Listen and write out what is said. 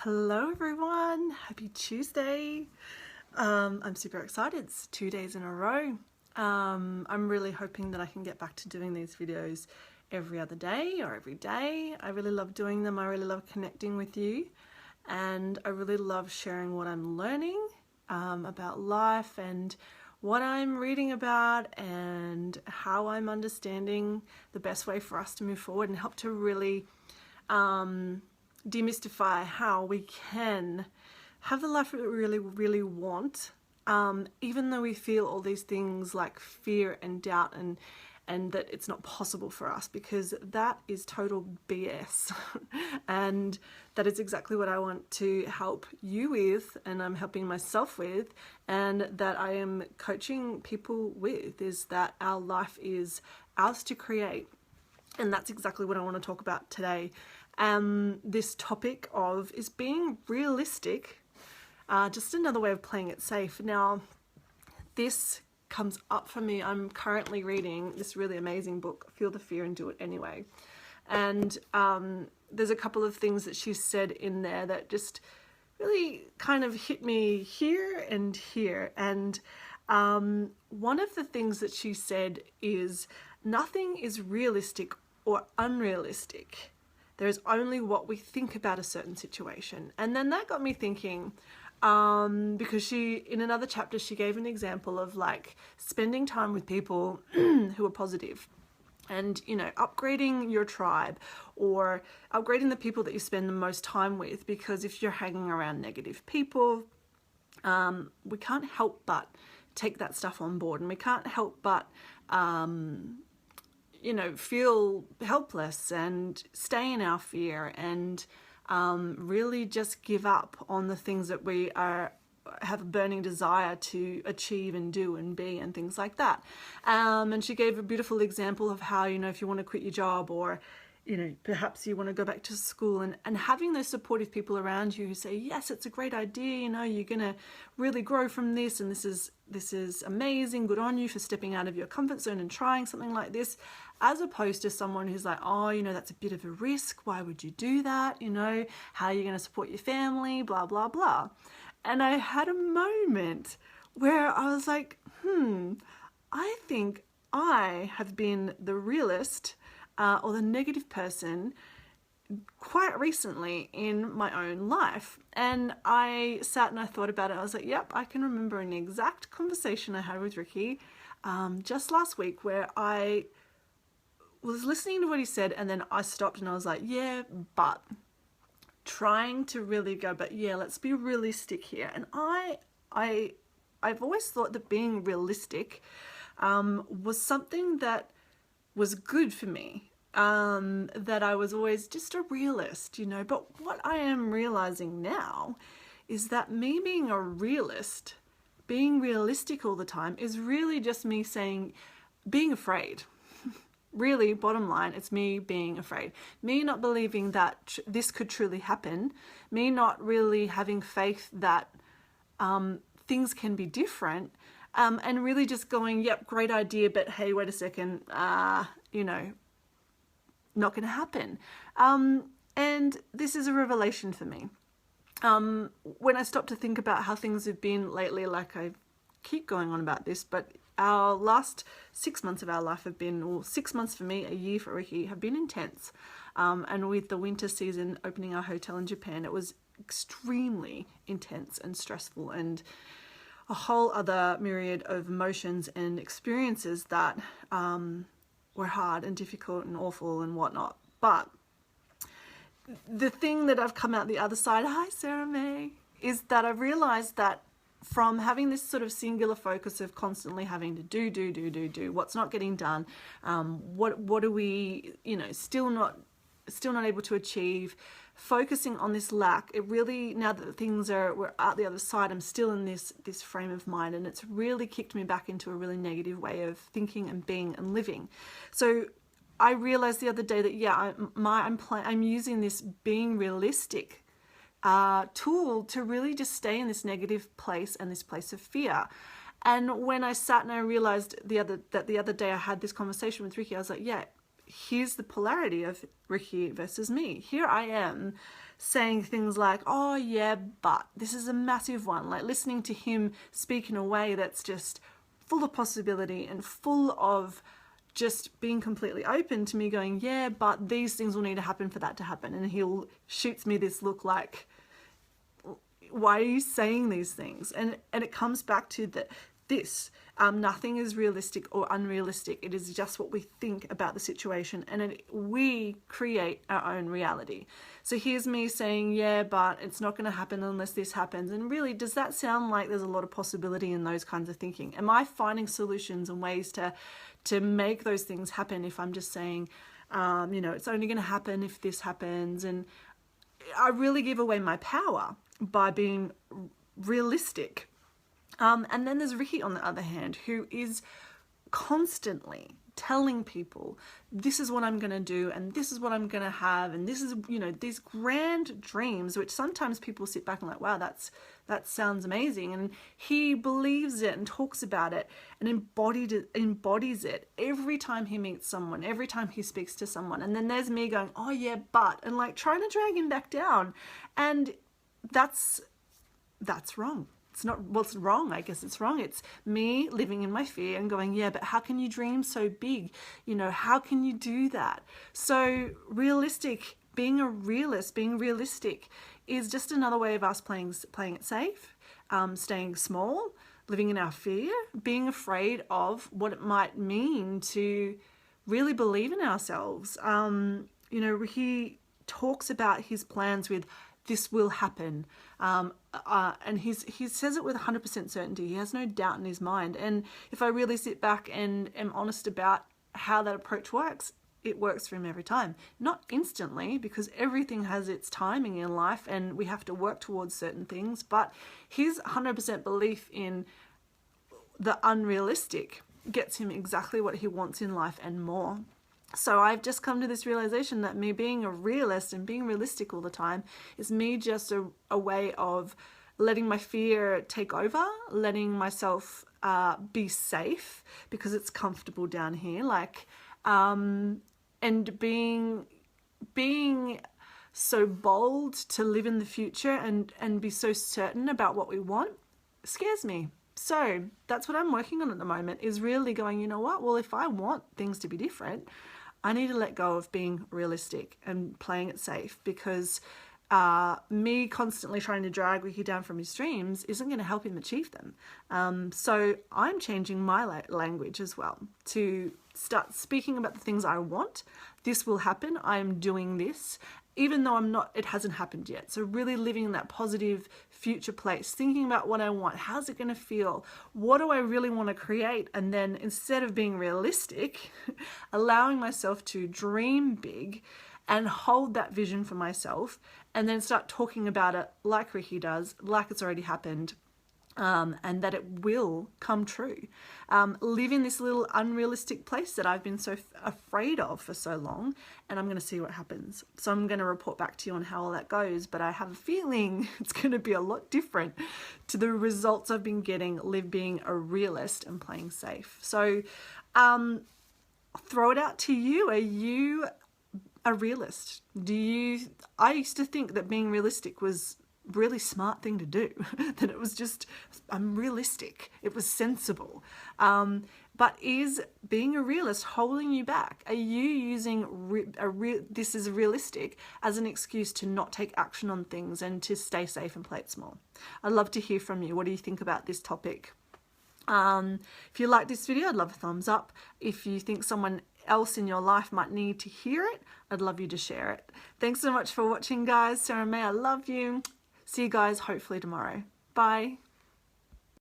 Hello everyone, happy Tuesday. I'm super excited, it's 2 days in a row. I'm really hoping that I can get back to doing these videos every other day or every day. I really love doing them, I really love connecting with you, and I really love sharing what I'm learning about life and what I'm reading about and how I'm understanding the best way for us to move forward and help to really demystify how we can have the life that we really want, even though we feel all these things like fear and doubt and that it's not possible for us, because that is total BS. And that is exactly what I want to help you with, and I'm helping myself with, and that I am coaching people with, is that our life is ours to create. And that's exactly what I want to talk about today. This topic of is being realistic, just another way of playing it safe. Now, this comes up for me. I'm currently reading this really amazing book, Feel the Fear and Do It Anyway. And there's a couple of things that she said in there that just really kind of hit me here and here. And one of the things that she said is, nothing is realistic or unrealistic. There is only what we think about a certain situation. And then that got me thinking, because she, in another chapter, she gave an example of like spending time with people who are positive and, you know, upgrading your tribe or upgrading the people that you spend the most time with. Because if you're hanging around negative people, we can't help but take that stuff on board, and we can't help but you know, feel helpless and stay in our fear and really just give up on the things that we have a burning desire to achieve and do and be and things like that. And she gave a beautiful example of how, you know, if you want to quit your job, or, you know, perhaps you want to go back to school, and having those supportive people around you who say, yes, it's a great idea, you know, you're going to really grow from this, and this is amazing, good on you for stepping out of your comfort zone and trying something like this, as opposed to someone who's like, oh, you know, that's a bit of a risk, why would you do that, you know, how are you going to support your family, blah, blah, blah. And I had a moment where I was like, I think I have been the realist or the negative person quite recently in my own life. And I sat and I thought about it. I was like, yep, I can remember an exact conversation I had with Ricky just last week, where I was listening to what he said, and then I stopped and I was like, yeah, but trying to really go, but yeah, let's be realistic here. And I've always thought that being realistic was something that was good for me, that I was always just a realist, you know. But what I am realizing now is that me being a realist, being realistic all the time, is really just me saying, being afraid. Really, bottom line, it's me being afraid. Me not believing that this could truly happen. Me not really having faith that things can be different. And really just going, yep, great idea, but hey, wait a second, you know, not going to happen. And this is a revelation for me. When I stop to think about how things have been lately, like I keep going on about this, but our last 6 months of our life have been, or 6 months for me, a year for Ricky, have been intense. And with the winter season opening our hotel in Japan, it was extremely intense and stressful, and a whole other myriad of emotions and experiences that were hard and difficult and awful and whatnot. But the thing that I've come out the other side, hi Sarah May, is that I've realized that from having this sort of singular focus of constantly having to do, what's not getting done, what are we, you know, still not able to achieve, focusing on this lack, it really, now that we're out the other side, I'm still in this frame of mind, and it's really kicked me back into a really negative way of thinking and being and living. So I realized the other day that, yeah, I'm using this being realistic tool to really just stay in this negative place and this place of fear. And when I sat and I realized the other day I had this conversation with Ricky, I was like, yeah, here's the polarity of Ricky versus me. Here I am saying things like, oh yeah, but this is a massive one. Like listening to him speak in a way that's just full of possibility and full of just being completely open to me going, yeah, but these things will need to happen for that to happen. And he'll shoots me this look like, why are you saying these things? And it comes back to that nothing is realistic or unrealistic. It is just what we think about the situation, and we create our own reality. So here's me saying, yeah, but it's not going to happen unless this happens. And really, does that sound like there's a lot of possibility in those kinds of thinking? Am I finding solutions and ways to make those things happen if I'm just saying, it's only going to happen if this happens? And I really give away my power by being realistic. And then there's Ricky, on the other hand, who is constantly telling people, this is what I'm going to do, and this is what I'm going to have, and this is, these grand dreams, which sometimes people sit back and like, wow, that sounds amazing. And he believes it and talks about it and embodies it every time he meets someone, every time he speaks to someone. And then there's me going, oh yeah, but, and like trying to drag him back down. And that's wrong. It's not what's wrong. I guess it's wrong. It's me living in my fear and going, yeah, but how can you dream so big? How can you do that? So being a realist, being realistic is just another way of us playing it safe, staying small, living in our fear, being afraid of what it might mean to really believe in ourselves. He talks about his plans with, this will happen. And he says it with 100% certainty. He has no doubt in his mind. And if I really sit back and am honest about how that approach works, it works for him every time. Not instantly, because everything has its timing in life and we have to work towards certain things. But his 100% belief in the unrealistic gets him exactly what he wants in life and more. So I've just come to this realization that me being a realist and being realistic all the time is me just a way of letting my fear take over, letting myself be safe because it's comfortable down here, and being so bold to live in the future and be so certain about what we want scares me. So that's what I'm working on at the moment, is really going, you know what? Well, if I want things to be different, I need to let go of being realistic and playing it safe, because me constantly trying to drag Ricky down from his dreams isn't going to help him achieve them. So I'm changing my language as well to start speaking about the things I want. This will happen. I'm doing this, even though it hasn't happened yet. So really living in that positive future place, thinking about what I want. How's it going to feel? What do I really want to create? And then instead of being realistic, allowing myself to dream big and hold that vision for myself, and then start talking about it like Ricky does, like it's already happened, and that it will come true. Live in this little unrealistic place that I've been so afraid of for so long, and I'm going to see what happens. So I'm going to report back to you on how all that goes, but I have a feeling it's going to be a lot different to the results I've been getting being a realist and playing safe. So I'll throw it out to you. Are you a realist? I used to think that being realistic was really smart thing to do, that it was just, I'm realistic, it was sensible. But is being a realist holding you back? Are you using this is realistic as an excuse to not take action on things and to stay safe and play it small? I'd love to hear from you. What do you think about this topic? If you like this video, I'd love a thumbs up. If you think someone else in your life might need to hear it, I'd love you to share it. Thanks so much for watching, guys. Sarah May, I love you. See you guys hopefully tomorrow. Bye.